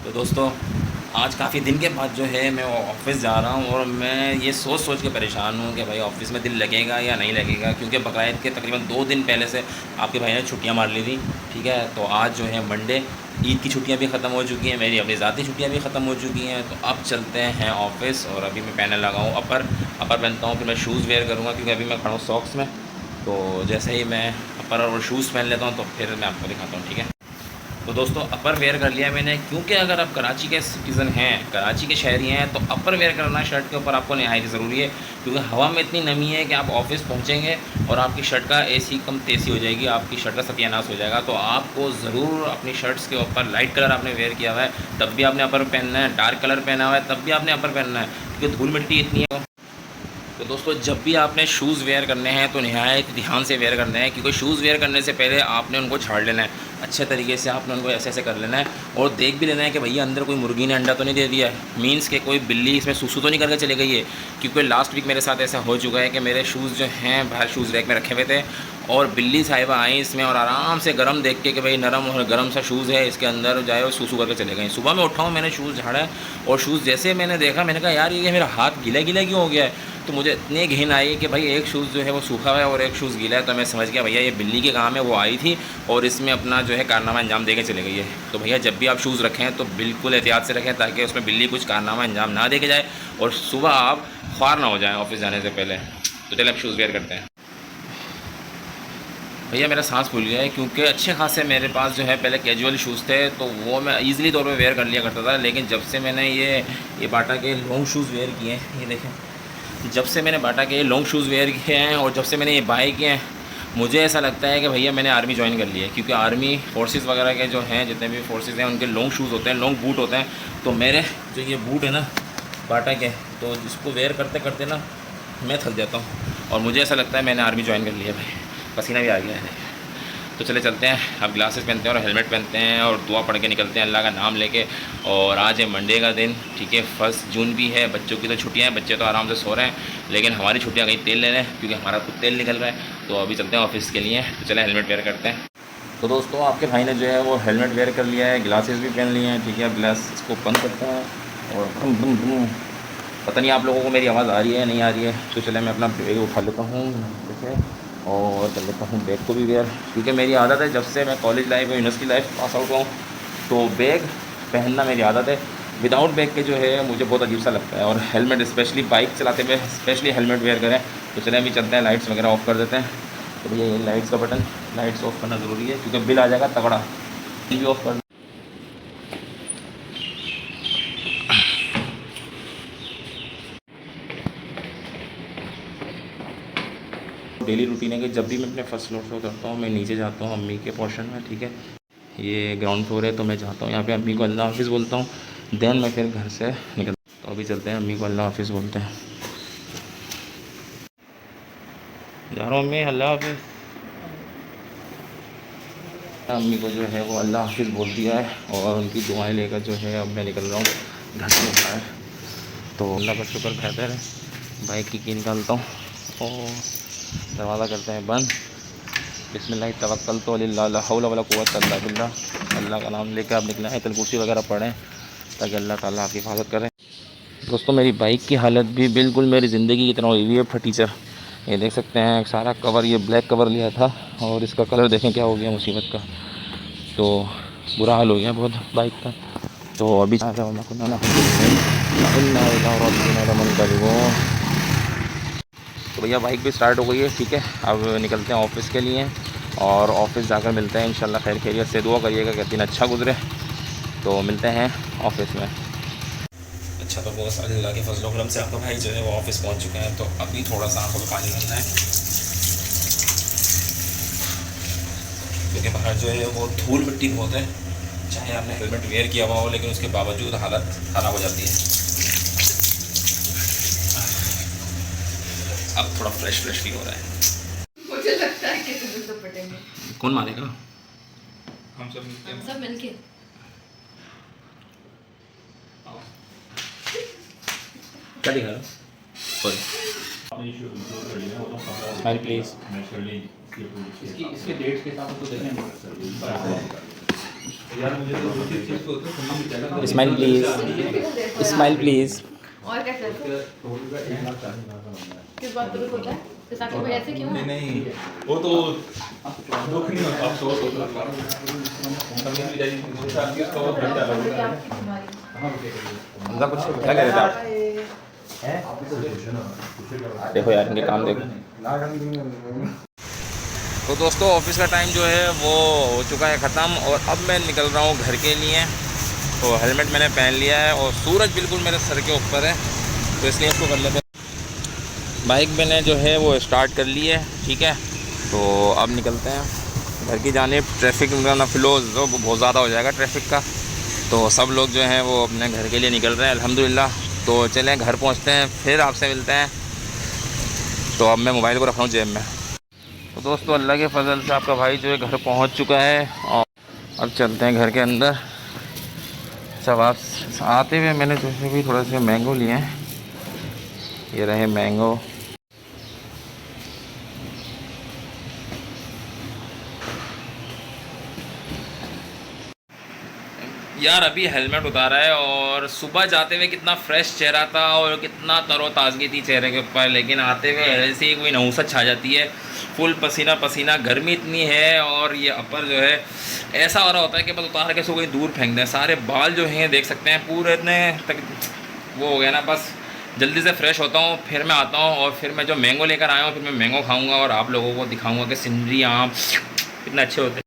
तो दोस्तों, आज काफ़ी दिन के बाद जो है मैं ऑफ़िस जा रहा हूँ और मैं ये सोच सोच के परेशान हूँ कि भाई ऑफ़िस में दिल लगेगा या नहीं लगेगा, क्योंकि बक़रईद के तकरीबन 2 दिन पहले से आपके भाई ने छुट्टियाँ मार ली थी। ठीक है, तो आज जो है मंडे, ईद की छुट्टियाँ भी ख़त्म हो चुकी हैं, मेरी अपनी ज़ाती छुट्टियाँ भी ख़त्म हो चुकी हैं। तो अब चलते हैं ऑफ़िस और अभी मैं पहनने लगा हूँ अपर पहनता हूँ, फिर मैं शूज़ वेयर करूँगा क्योंकि अभी मैं खड़ा हूँ सॉक्स में। तो जैसे ही मैं अपर और शूज़ पहन लेता हूँ तो फिर मैं आपको दिखाता हूँ। ठीक है, तो दोस्तों अपर वेयर कर लिया मैंने, क्योंकि अगर आप कराची के सिटीज़न हैं, कराची के शहरी हैं, तो अपर वेयर करना शर्ट के ऊपर आपको नहायत ज़रूरी है, क्योंकि हवा में इतनी नमी है कि आप ऑफिस पहुंचेंगे और आपकी शर्ट का एसी कम तेज़ी हो जाएगी, आपकी शर्ट का सत्यानाश हो जाएगा। तो आपको ज़रूर अपनी शर्ट्स के ऊपर लाइट कलर आपने वेयर किया हुआ है तब भी आपने अपर पहनना है, डार्क कलर पहना हुआ है तब भी आपने अपर पहनना है, क्योंकि धूल मिट्टी इतनी है। तो दोस्तों, जब भी आपने शूज़ वेयर करने हैं तो नहायत ध्यान से वेयर करने हैं, क्योंकि शूज़ वेयर करने से पहले आपने उनको झाड़ लेना है अच्छे तरीके से। आपने उनको ऐसे ऐसे कर लेना है और देख भी लेना है कि भैया अंदर कोई मुर्गी ने अंडा तो नहीं दे दिया है, मीन्स के कोई बिल्ली इसमें सूसू तो नहीं करके चली गई है। क्योंकि लास्ट वीक मेरे साथ ऐसा हो चुका है कि मेरे शूज़ जो हैं बाहर शूज़ रैक में रखे हुए थे और बिल्ली साहिबा आई इसमें और आराम से गर्म देख के कि भाई नरम और गर्म सा शूज़ है, इसके अंदर जाए और सूसू करके चले गए। सुबह में उठा हूँ, मैंने शूज़ झाड़ा है और शूज़ जैसे मैंने देखा, मैंने कहा यार ये मेरा हाथ गीला गीला क्यों हो गया है। तो मुझे इतनी घिन आई कि भाई एक शूज़ जो है वो सूखा हुआ है और एक शूज़ गीला है। तो मैं समझ गया भैया ये बिल्ली के काम है, वो आई थी और इसमें अपना जो है कारनामा अंजाम दे के चले गई है। तो भैया जब भी आप शूज़ रखें तो बिल्कुल एहतियात से रखें, ताकि उसमें बिल्ली कुछ कारनामा अंजाम ना दे के जाए और सुबह आप ख्वार ना हो जाएँ ऑफिस जाने से पहले। तो चले अब शूज़ वेयर करते हैं। भैया मेरा सांस फूल गया है, क्योंकि अच्छे खासे मेरे पास जो है पहले कैजुअल शूज़ थे तो वो मैं ईज़िली तौर पे वेयर कर लिया करता था। लेकिन जब से मैंने ये बाटा के लॉन्ग शूज़ वेयर किए हैं, ये देखें, जब से मैंने बाटा के लॉन्ग शूज़ वेयर किए हैं और जब से मैंने ये बाय किए हैं, मुझे ऐसा लगता है कि भैया मैंने आर्मी ज्वाइन कर ली है। क्योंकि आर्मी फोर्सेस वगैरह के जो हैं, जितने भी फोर्सेस हैं, उनके लॉन्ग शूज़ होते हैं, लॉन्ग बूट होते हैं। तो मेरे जो ये बूट है ना बाटा के, तो जिसको वेयर करते करते ना मैं थक जाता हूँ और मुझे ऐसा लगता है मैंने आर्मी ज्वाइन कर लिया है। भाई पसीना भी आ गया है। तो चले चलते हैं, अब ग्लासेस पहनते हैं और हेलमेट पहनते हैं और दुआ पढ़ के निकलते हैं अल्लाह का नाम लेके। और आज है मंडे का दिन, ठीक है, 1 जून भी है। बच्चों की तो छुट्टियां हैं, बच्चे तो आराम से सो रहे हैं, लेकिन हमारी छुट्टियां कहीं तेल ले रहे हैं, क्योंकि हमारा खुद तेल निकल रहा है। तो अभी चलते हैं ऑफिस के लिए। तो चले हेलमेट वेयर करते हैं। तो दोस्तों, आपके भाई ने जो है वो हेलमेट वेयर कर लिया है, ग्लासेस भी पहन लिए हैं। ठीक है, अब ग्लास को बंद करते हैं और पता नहीं आप लोगों को मेरी आवाज़ आ रही है नहीं आ रही है। तो चले मैं अपना बैग उठा लेता हूँ, ठीक है, और कर लेता हूँ बैग को भी वेयर, क्योंकि मेरी आदत है जब से मैं कॉलेज लाइफ और यूनिवर्सिटी लाइफ पास आउट हूँ तो बैग पहनना मेरी आदत है। विदाउट बैग के जो है मुझे बहुत अजीब सा लगता है। और हेलमेट, स्पेशली बाइक चलाते हुए स्पेशली हेलमेट वेयर करें। तो चले अभी चलते हैं, लाइट्स वगैरह ऑफ़ कर देते हैं। तो भैया ये लाइट्स का बटन, लाइट्स ऑफ करना ज़रूरी है क्योंकि बिल आ जाएगा तगड़ा। बिल भी ऑफ कर, डेली रूटीन है कि जब भी मैं अपने फर्स्ट फ्लोर से उतरता हूँ मैं नीचे जाता हूँ अम्मी के पोर्शन में। ठीक है, ये ग्राउंड फ्लोर है तो मैं जाता हूँ यहाँ पे अम्मी को अल्लाह हाफिज़ बोलता हूँ, देन मैं फिर घर से निकलता हूँ। तो अभी चलते हैं, अम्मी को अल्लाह हाफिज़ बोलते हैं। जा रहा हूँ अम्मी, अल्लाह हाफिज़। अम्मी को जो है वो अल्लाह हाफिज़ बोल दिया है और उनकी दुआएं लेकर जो है अब मैं निकल रहा हूँ घर से बाहर। तो अल्लाह का शुक्र बेहतर है। बाइक की निकालता हूँ और दरवाज़ा करते हैं बंद। बिस्मिल्लाह तवक्कलतु अला ला हौला वला कुव्वता इल्ला बिल्लाह। अल्लाह का नाम लेकर आप निकलें, आयतुल कुर्सी वगैरह पढ़ें ताकि अल्लाह ताला आपकी हिफाजत करें। दोस्तों, मेरी बाइक की हालत भी बिल्कुल मेरी ज़िंदगी की तरह हुई हुई है फटीचर। ये देख सकते हैं सारा कवर, ये ब्लैक कवर लिया था और इसका कलर देखें क्या हो गया मुसीबत का। तो बुरा हाल हो गया बहुत बाइक का। तो अभी तो भैया बाइक भी स्टार्ट हो गई है। ठीक है, अब निकलते हैं ऑफिस के लिए और ऑफिस जाकर मिलते हैं इंशाल्लाह खैर खैरियत से। दुआ करिएगा कि दिन अच्छा गुजरे। तो मिलते हैं ऑफिस में। अच्छा, तो बॉस अल्लाह के फजल करम से आपका भाई जो है वो ऑफिस पहुंच चुके हैं। तो अभी थोड़ा सा आंखों में पानी डालना है, क्योंकि बाहर जो है वो धूल मिट्टी बहुत है। चाहे आपने हेलमेट वेयर किया हुआ हो लेकिन उसके बावजूद हालत ख़राब हो जाती है। अब थोड़ा फ्रेश फील हो रहा है। मुझे लगता है कि तुम्हें तो पटेंगे। कौन मारेगा? हम सब मिलके। क्या दिखा रहा? Sorry, smile please. इसके डेट्स के साथ तो देखें। Smile please, smile please. और क्या चल किस बात पे होता है तो ताकि भाई ऐसे क्यों नहीं वो तो दुख नहीं होता, अफसोस होता है। कुछ क्या कह रहे थे आप? देखो यार इनके काम देखो। तो दोस्तों ऑफिस का टाइम जो है वो हो चुका है ख़त्म और अब मैं निकल रहा हूँ घर के लिए। तो हेलमेट मैंने पहन लिया है और सूरज बिल्कुल मेरे सर के ऊपर है, तो इसलिए इसको कर लेते हैं। बाइक मैंने जो है वो स्टार्ट कर ली है, ठीक है। तो अब निकलते हैं घर की जानिब। ट्रैफिक का फ्लो जो बहुत ज़्यादा हो जाएगा ट्रैफिक का, तो सब लोग जो हैं वो अपने घर के लिए निकल रहे हैं अल्हम्दुलिल्लाह। तो चलें घर पहुँचते हैं, फिर आपसे मिलते हैं। तो अब मैं मोबाइल को रख रहा हूँ जेब में। तो दोस्तों अल्लाह के फजल से आपका भाई जो है घर पहुंच चुका है और अब चलते हैं घर के अंदर। सब आप आते हुए मैंने जो है भी थोड़ा से मैंगो लिए हैं, ये रहे मैंगो। यार अभी हेलमेट उतारा है और सुबह जाते हुए कितना फ्रेश चेहरा था और कितना तरोताज़गी थी चेहरे के ऊपर, लेकिन आते हुए ऐसे ही कोई नहुसत छा जाती है। फुल पसीना पसीना, गर्मी इतनी है और ये अपर जो है ऐसा हो रहा होता है कि बस उतार के इसको कहीं दूर फेंक दें। सारे बाल जो हैं देख सकते हैं पूरे इतने तक वो हो गया ना। बस जल्दी से फ्रेश होता हूँ, फिर मैं आता हूँ और फिर मैं जो मैंगो लेकर आया हूँ फिर मैं मैंगो खाऊँगा और आप लोगों को दिखाऊँगा कि सिंदरी आम कितने अच्छे होते हैं।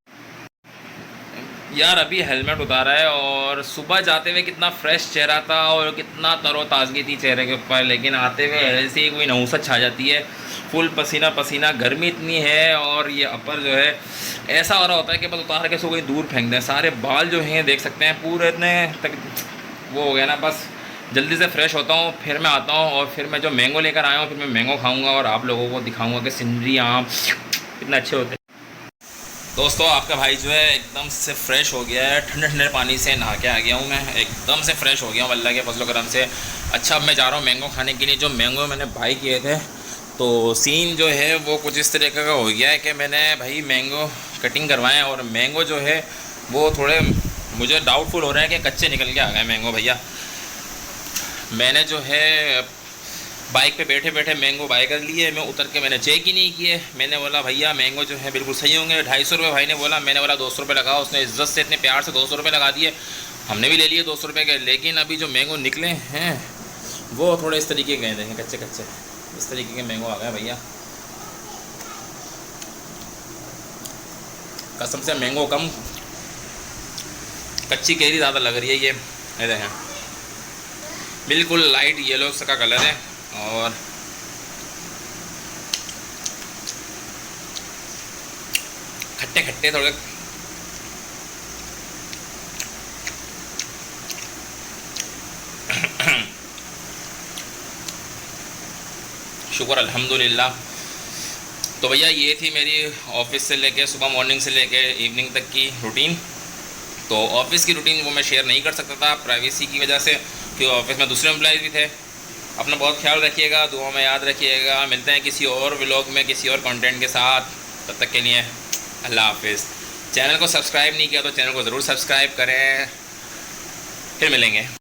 यार अभी हेलमेट उतारा है और सुबह जाते हुए कितना फ्रेश चेहरा था और कितना तरोताज़गी थी चेहरे के ऊपर, लेकिन आते हुए ऐसे ही कोई नहुसत छा जाती है। फुल पसीना पसीना, गर्मी इतनी है और ये अपर जो है ऐसा हो रहा होता है कि बस उतार के इसको कहीं दूर फेंक दें। सारे बाल जो हैं देख सकते हैं पूरे इतने तक वो हो गया ना। बस जल्दी से फ्रेश होता हूँ, फिर मैं आता हूँ और फिर मैं जो मैंगो लेकर आया हूँ फिर मैं मैंगो खाऊँगा और आप लोगों को दिखाऊँगा कि सिंदरी आम कितने अच्छे होते हैं। दोस्तों आपका भाई जो है एकदम से फ़्रेश हो गया है, ठंडे ठंडे पानी से नहा के आ गया हूँ मैं, एकदम से फ़्रेश हो गया हूँ अल्लाह के फजल करम से। अच्छा अब मैं जा रहा हूँ मैंगो खाने के लिए। जो मैंगो मैंने बाई किए थे तो सीन जो है वो कुछ इस तरीके का हो गया है कि मैंने भाई मैंगो कटिंग करवाएं और मैंगो जो है वो थोड़े मुझे डाउटफुल हो रहा है कि कच्चे निकल के आ गए मैंगो भैया। मैंने जो है बाइक पे बैठे बैठे मैंगो बाय कर लिए, मैं उतर के मैंने चेक ही नहीं किए। मैंने बोला भैया मैंगो जो है बिल्कुल सही होंगे, 250 रुपये भाई ने बोला। मैंने बोला 200 रुपये लगाओ, उसने इज्जत से इतने प्यार से 200 रुपये लगा दिए। हमने भी ले लिए 200 रुपये के, लेकिन अभी जो मैंगो निकले हैं वो थोड़े इस तरीके के गए, देखें कच्चे कच्चे इस तरीके के मैंगो आ गए भैया। कसम से मैंगो कम कच्ची कैरी ज़्यादा लग रही है। ये देखें बिल्कुल लाइट येलो सा का कलर है और खट्टे खट्टे थोड़े शुक्र अल्हम्दुलिल्लाह। तो भैया ये थी मेरी ऑफिस से लेके सुबह मॉर्निंग से लेके इवनिंग तक की रूटीन। तो ऑफिस की रूटीन वो मैं शेयर नहीं कर सकता था प्राइवेसी की वजह से, क्योंकि ऑफिस में दूसरे एम्प्लॉयज़ भी थे। अपना बहुत ख्याल रखिएगा, दुआ में याद रखिएगा। मिलते हैं किसी और व्लॉग में किसी और कंटेंट के साथ, तब तक के लिए अल्लाह हाफिज़। चैनल को सब्सक्राइब नहीं किया तो चैनल को ज़रूर सब्सक्राइब करें। फिर मिलेंगे।